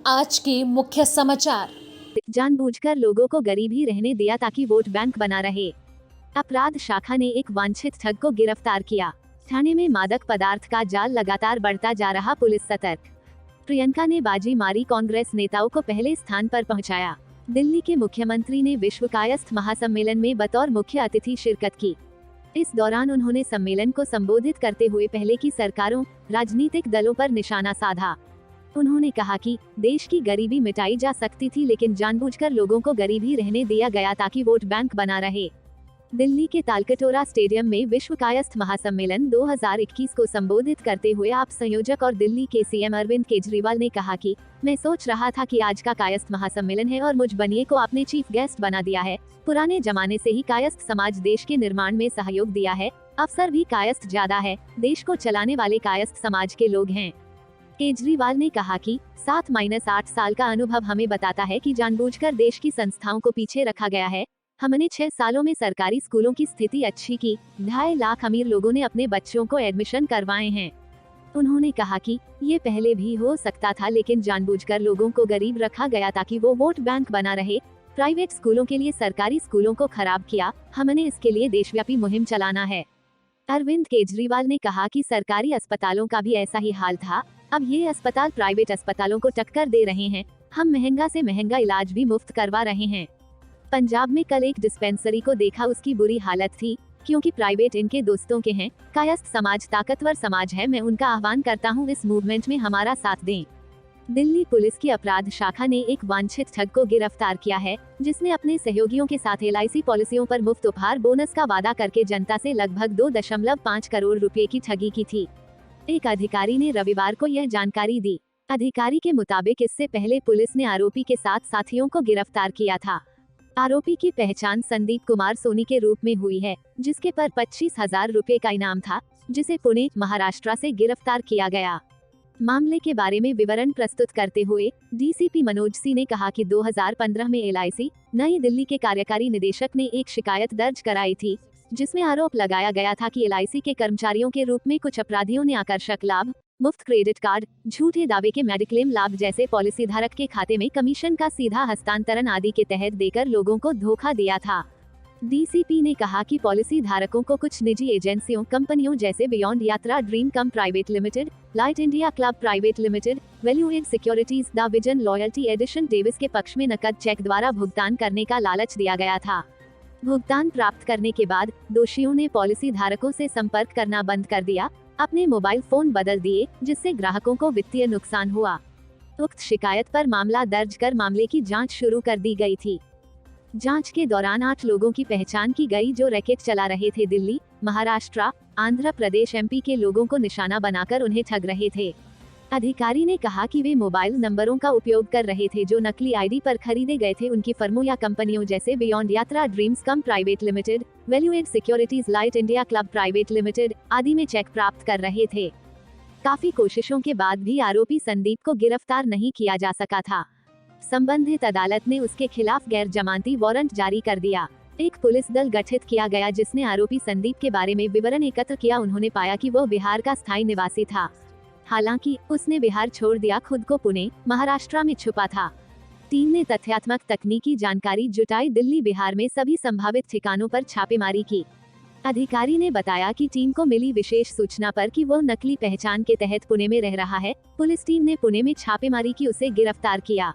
आज के मुख्य समाचार। जानबूझकर लोगों को गरीब ही रहने दिया ताकि वोट बैंक बना रहे। अपराध शाखा ने एक वांछित ठग को गिरफ्तार किया। थाने में मादक पदार्थ का जाल लगातार बढ़ता जा रहा, पुलिस सतर्क। प्रियंका ने बाजी मारी, कांग्रेस नेताओं को पहले स्थान पर पहुंचाया। दिल्ली के मुख्यमंत्री ने विश्व कायस्थ महासम्मेलन में बतौर मुख्य अतिथि शिरकत की। इस दौरान उन्होंने सम्मेलन को संबोधित करते हुए पहले की सरकारों, राजनीतिक दलों पर निशाना साधा। उन्होंने कहा कि देश की गरीबी मिटाई जा सकती थी, लेकिन जानबूझकर लोगों को गरीब ही रहने दिया गया ताकि वोट बैंक बना रहे। दिल्ली के तालकटोरा स्टेडियम में विश्व कायस्थ महासम्मेलन 2021 को संबोधित करते हुए आप संयोजक और दिल्ली के सीएम अरविंद केजरीवाल ने कहा कि मैं सोच रहा था कि आज का कायस्थ महासम्मेलन है और मुझ बनिए को आपने चीफ गेस्ट बना दिया है। पुराने जमाने से ही कायस्थ समाज देश के निर्माण में सहयोग दिया है, अवसर भी कायस्थ ज्यादा है, देश को चलाने वाले कायस्थ समाज के लोग हैं। केजरीवाल ने कहा कि 7-8 साल का अनुभव हमें बताता है कि जानबूझकर देश की संस्थाओं को पीछे रखा गया है। हमने 6 सालों में सरकारी स्कूलों की स्थिति अच्छी की, 2.5 लाख अमीर लोगों ने अपने बच्चों को एडमिशन करवाए हैं। उन्होंने कहा कि ये पहले भी हो सकता था, लेकिन जानबूझकर लोगों को गरीब रखा गया ताकि वो वोट बैंक बना रहे। प्राइवेट स्कूलों के लिए सरकारी स्कूलों को खराब किया, हमने इसके लिए देशव्यापी मुहिम चलाना है। अरविंद केजरीवाल ने कहा कि सरकारी अस्पतालों का भी ऐसा ही हाल था, अब ये अस्पताल प्राइवेट अस्पतालों को टक्कर दे रहे हैं। हम महंगा से महंगा इलाज भी मुफ्त करवा रहे हैं। पंजाब में कल एक डिस्पेंसरी को देखा, उसकी बुरी हालत थी, क्योंकि प्राइवेट इनके दोस्तों के हैं। कायस्थ समाज ताकतवर समाज है, मैं उनका आह्वान करता हूँ इस मूवमेंट में हमारा साथ दें। दिल्ली पुलिस की अपराध शाखा ने एक वांछित ठग को गिरफ्तार किया है, जिसने अपने सहयोगियों के साथ LIC पॉलिसियों पर मुफ्त उपहार बोनस का वादा करके जनता से लगभग 2.5 करोड़ रुपए की ठगी की थी। एक अधिकारी ने रविवार को यह जानकारी दी। अधिकारी के मुताबिक इससे पहले पुलिस ने आरोपी के 7 साथियों को गिरफ्तार किया था। आरोपी की पहचान संदीप कुमार सोनी के रूप में हुई है, जिसके पर 25,000 रुपए का इनाम था, जिसे पुणे, महाराष्ट्र से गिरफ्तार किया गया। मामले के बारे में विवरण प्रस्तुत करते हुए DCP मनोज सिंह ने कहा कि 2015 में LIC नई दिल्ली के कार्यकारी निदेशक ने एक शिकायत दर्ज कराई थी, जिसमें आरोप लगाया गया था कि LIC के कर्मचारियों के रूप में कुछ अपराधियों ने आकर्षक लाभ, मुफ्त क्रेडिट कार्ड, झूठे दावे के मेडिक्लेम लाभ जैसे पॉलिसी धारक के खाते में कमीशन का सीधा हस्तांतरण आदि के तहत देकर लोगों को धोखा दिया था। DCP ने कहा कि पॉलिसी धारकों को कुछ निजी एजेंसियों, कंपनियों जैसे beyond Yatra dream come private limited, light India club private limited, value add securities, the vision loyalty edition Davis के पक्ष में नकद चेक द्वारा भुगतान करने का लालच दिया गया था। भुगतान प्राप्त करने के बाद दोषियों ने पॉलिसी धारकों से संपर्क करना बंद कर दिया, अपने मोबाइल फोन बदल दिए, जिससे ग्राहकों को वित्तीय नुकसान हुआ। उक्त शिकायत पर मामला दर्ज कर मामले की जांच शुरू कर दी गई थी। जांच के दौरान 8 लोगों की पहचान की गई, जो रैकेट चला रहे थे। दिल्ली, महाराष्ट्र, आंध्र प्रदेश, MP के लोगों को निशाना बनाकर उन्हें ठग रहे थे। अधिकारी ने कहा कि वे मोबाइल नंबरों का उपयोग कर रहे थे जो नकली ID पर खरीदे गए थे। उनकी फर्मों या कंपनियों जैसे beyond Yatra dreams come private limited, value add securities, light India club private limited आदि में चेक प्राप्त कर रहे थे। काफी कोशिशों के बाद भी आरोपी संदीप को गिरफ्तार नहीं किया जा सका था। संबंधित अदालत ने उसके खिलाफ गैर जमानती वारंट जारी कर दिया। एक पुलिस दल गठित किया गया, जिसने आरोपी संदीप के बारे में विवरण एकत्र किया। उन्होंने पाया कि वह बिहार का स्थायी निवासी था, हालांकि उसने बिहार छोड़ दिया, खुद को पुणे, महाराष्ट्र में छुपा था। टीम ने तथ्यात्मक तकनीकी जानकारी जुटाई, दिल्ली, बिहार में सभी संभावित ठिकानों पर छापेमारी की। अधिकारी ने बताया कि टीम को मिली विशेष सूचना पर कि वह नकली पहचान के तहत पुणे में रह रहा है। पुलिस टीम ने पुणे में छापेमारी की, उसे गिरफ्तार किया।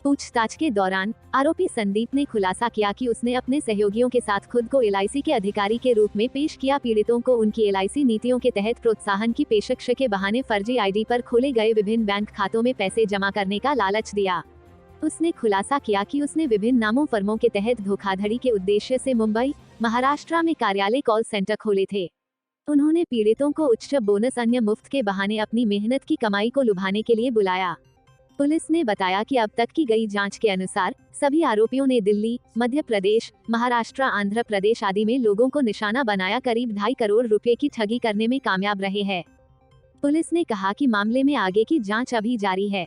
पूछताछ के दौरान आरोपी संदीप ने खुलासा किया कि उसने अपने सहयोगियों के साथ खुद को LIC के अधिकारी के रूप में पेश किया। पीड़ितों को उनकी LIC नीतियों के तहत प्रोत्साहन की पेशकश के बहाने फर्जी ID पर खोले गए विभिन्न बैंक खातों में पैसे जमा करने का लालच दिया। उसने खुलासा किया कि उसने विभिन्न नामों फर्मों के तहत धोखाधड़ी के उद्देश्य से मुंबई, महाराष्ट्र में कार्यालय, कॉल सेंटर खोले थे। उन्होंने पीड़ितों को उच्च बोनस, अन्य मुफ्त के बहाने अपनी मेहनत की कमाई को लुभाने के लिए बुलाया। पुलिस ने बताया कि अब तक की गई जांच के अनुसार सभी आरोपियों ने दिल्ली, मध्य प्रदेश, महाराष्ट्र, आंध्र प्रदेश आदि में लोगों को निशाना बनाया करीब 2.5 करोड़ रुपए की ठगी करने में कामयाब रहे हैं। पुलिस ने कहा कि मामले में आगे की जांच अभी जारी है।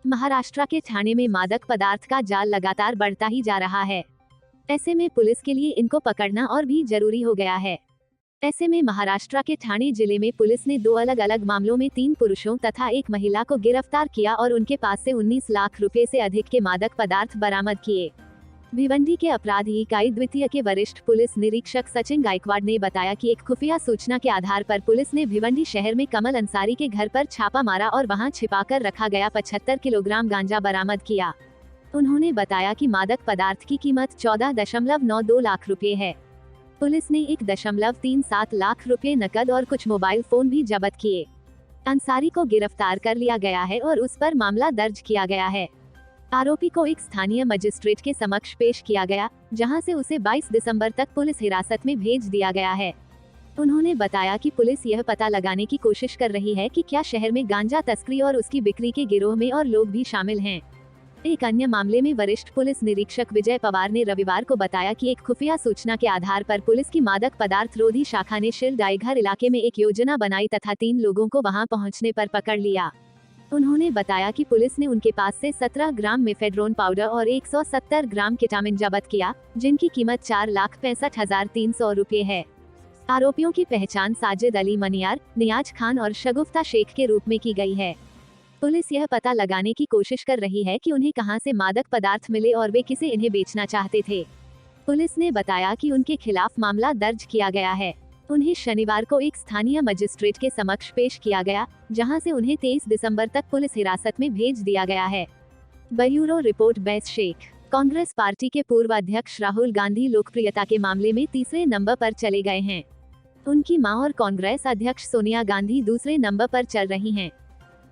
महाराष्ट्र के ठाणे में मादक पदार्थ का जाल लगातार बढ़ता ही जा रहा है। ऐसे में पुलिस के लिए इनको पकड़ना और भी जरूरी हो गया है। ऐसे में महाराष्ट्र के ठाणे जिले में पुलिस ने 2 अलग अलग मामलों में 3 पुरुषों तथा एक महिला को गिरफ्तार किया और उनके पास से 19 लाख रुपए से अधिक के मादक पदार्थ बरामद किए। भिवंडी के अपराधी इकाई द्वितीय के वरिष्ठ पुलिस निरीक्षक सचिन गायकवाड़ ने बताया कि एक खुफिया सूचना के आधार पर पुलिस ने भिवंडी शहर में कमल अंसारी के घर पर छापा मारा और वहां छिपाकर रखा गया 75 किलोग्राम गांजा बरामद किया। उन्होंने बताया कि मादक पदार्थ की कीमत 14.92 लाख रुपए है। पुलिस ने 1.37 लाख रुपए नकद और कुछ मोबाइल फोन भी जब्त किए। अंसारी को गिरफ्तार कर लिया गया है और उस पर मामला दर्ज किया गया है। आरोपी को एक स्थानीय मजिस्ट्रेट के समक्ष पेश किया गया, जहां से उसे 22 दिसंबर तक पुलिस हिरासत में भेज दिया गया है। उन्होंने बताया कि पुलिस यह पता लगाने की कोशिश कर रही है कि क्या शहर में गांजा तस्करी और उसकी बिक्री के गिरोह में और लोग भी शामिल हैं। एक अन्य मामले में वरिष्ठ पुलिस निरीक्षक विजय पवार ने रविवार को बताया कि एक खुफिया सूचना के आधार पर पुलिस की मादक पदार्थ रोधी शाखा ने शिलडाईघर इलाके में एक योजना बनाई तथा 3 लोगों को वहां पहुंचने पर पकड़ लिया। उन्होंने बताया कि पुलिस ने उनके पास से 17 ग्राम मेफेड्रोन पाउडर और 170 ग्राम केटामिन जब्त किया, जिनकी कीमत 4,65,300 रुपए है। आरोपियों की पहचान साजिद अली मनियार, नियाज खान और शगुफ्ता शेख के रूप में की गई है। पुलिस यह पता लगाने की कोशिश कर रही है कि उन्हें कहां से मादक पदार्थ मिले और वे किसे इन्हें बेचना चाहते थे। पुलिस ने बताया कि उनके खिलाफ मामला दर्ज किया गया है। उन्हें शनिवार को एक स्थानीय मजिस्ट्रेट के समक्ष पेश किया गया, जहां से उन्हें 23 दिसंबर तक पुलिस हिरासत में भेज दिया गया है। ब्यूरो रिपोर्ट बैस शेख। कांग्रेस पार्टी के पूर्व अध्यक्ष राहुल गांधी लोकप्रियता के मामले में तीसरे नंबर पर चले गए हैं। उनकी मां और कांग्रेस अध्यक्ष सोनिया गांधी दूसरे नंबर पर चल रही हैं,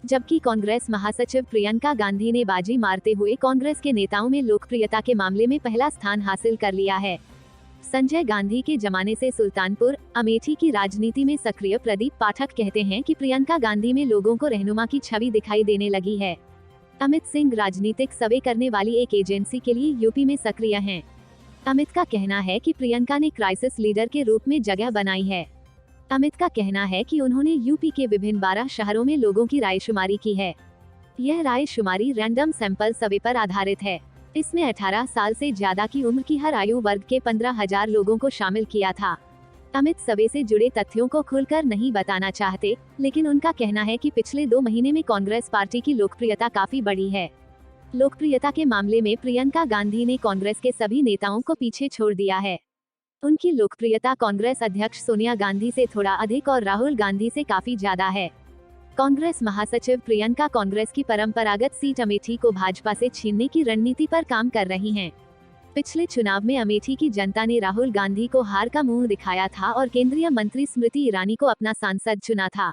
जबकि कांग्रेस महासचिव प्रियंका गांधी ने बाजी मारते हुए कांग्रेस के नेताओं में लोकप्रियता के मामले में पहला स्थान हासिल कर लिया है। संजय गांधी के जमाने से सुल्तानपुर, अमेठी की राजनीति में सक्रिय प्रदीप पाठक कहते हैं कि प्रियंका गांधी में लोगों को रहनुमा की छवि दिखाई देने लगी है। अमित सिंह राजनीतिक सर्वे करने वाली एक एजेंसी के लिए यूपी में सक्रिय हैं। अमित का कहना है कि प्रियंका ने क्राइसिस लीडर के रूप में जगह बनाई है। अमित का कहना है कि उन्होंने यूपी के विभिन्न 12 शहरों में लोगों की रायशुमारी की है। यह रायशुमारी रैंडम सैंपल सर्वे पर आधारित है। इसमें 18 साल से ज्यादा की उम्र की हर आयु वर्ग के 15,000 लोगों को शामिल किया था। अमित सर्वे से जुड़े तथ्यों को खुलकर नहीं बताना चाहते, लेकिन उनका कहना है कि पिछले 2 महीने में कांग्रेस पार्टी की लोकप्रियता काफी बढ़ी है। लोकप्रियता के मामले में प्रियंका गांधी ने कांग्रेस के सभी नेताओं को पीछे छोड़ दिया है। उनकी लोकप्रियता कांग्रेस अध्यक्ष सोनिया गांधी से थोड़ा अधिक और राहुल गांधी से काफी ज्यादा है। कांग्रेस महासचिव प्रियंका कांग्रेस की परंपरागत सीट अमेठी को भाजपा से छीनने की रणनीति पर काम कर रही हैं। पिछले चुनाव में अमेठी की जनता ने राहुल गांधी को हार का मुंह दिखाया था और केंद्रीय मंत्री स्मृति ईरानी को अपना सांसद चुना था।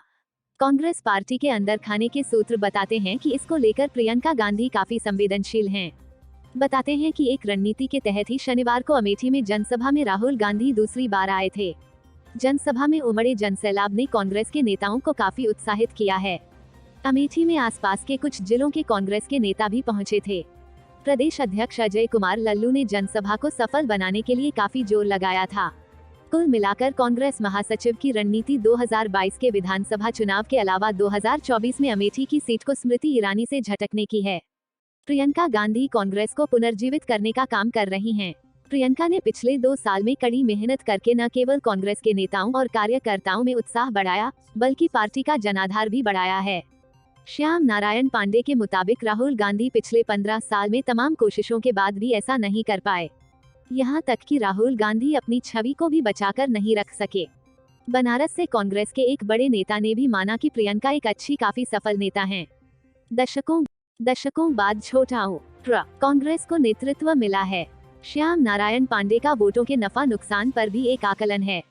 कांग्रेस पार्टी के अंदर खाने के सूत्र बताते हैं कि इसको लेकर प्रियंका गांधी काफी संवेदनशील हैं। बताते हैं कि एक रणनीति के तहत ही शनिवार को अमेठी में जनसभा में राहुल गांधी दूसरी बार आए थे। जनसभा में उमड़े जनसैलाब ने कांग्रेस के नेताओं को काफी उत्साहित किया है। अमेठी में आसपास के कुछ जिलों के कांग्रेस के नेता भी पहुंचे थे। प्रदेश अध्यक्ष अजय कुमार लल्लू ने जनसभा को सफल बनाने के लिए काफी जोर लगाया था। कुल मिलाकर कांग्रेस महासचिव की रणनीति 2022 के विधानसभा चुनाव के अलावा 2024 में अमेठी की सीट को स्मृति ईरानी से झटकने की है। प्रियंका गांधी कांग्रेस को पुनर्जीवित करने का काम कर रही हैं। प्रियंका ने पिछले 2 साल में कड़ी मेहनत करके न केवल कांग्रेस के नेताओं और कार्यकर्ताओं में उत्साह बढ़ाया, बल्कि पार्टी का जनाधार भी बढ़ाया है। श्याम नारायण पांडे के मुताबिक राहुल गांधी पिछले 15 साल में तमाम कोशिशों के बाद भी ऐसा नहीं कर पाए। यहाँ तक कि राहुल गांधी अपनी छवि को भी बचाकर नहीं रख सके। बनारस से कांग्रेस के एक बड़े नेता ने भी माना कि प्रियंका एक अच्छी काफी सफल नेता हैं। दशकों बाद छोटाओं कांग्रेस को नेतृत्व मिला है। श्याम नारायण पांडे का वोटों के नफा नुकसान पर भी एक आकलन है।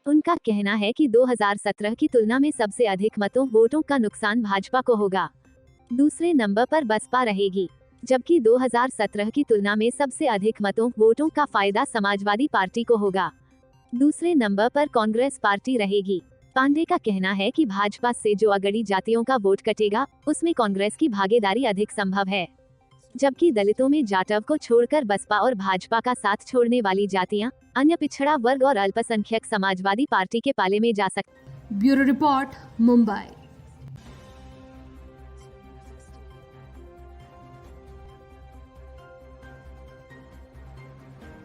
उनका कहना है कि 2017 की तुलना में सबसे अधिक वोटों का नुकसान भाजपा को होगा। दूसरे नंबर पर बसपा रहेगी, जबकि 2017 की तुलना में सबसे अधिक वोटों का फायदा समाजवादी पार्टी को होगा। दूसरे नंबर पर कांग्रेस पार्टी रहेगी। पांडे का कहना है कि भाजपा से जो अगड़ी जातियों का वोट कटेगा, उसमें कांग्रेस की भागीदारी अधिक संभव है, जबकि दलितों में जाटव को छोड़कर बसपा और भाजपा का साथ छोड़ने वाली जातियां, अन्य पिछड़ा वर्ग और अल्पसंख्यक समाजवादी पार्टी के पाले में जा सकती। Bureau report, Mumbai.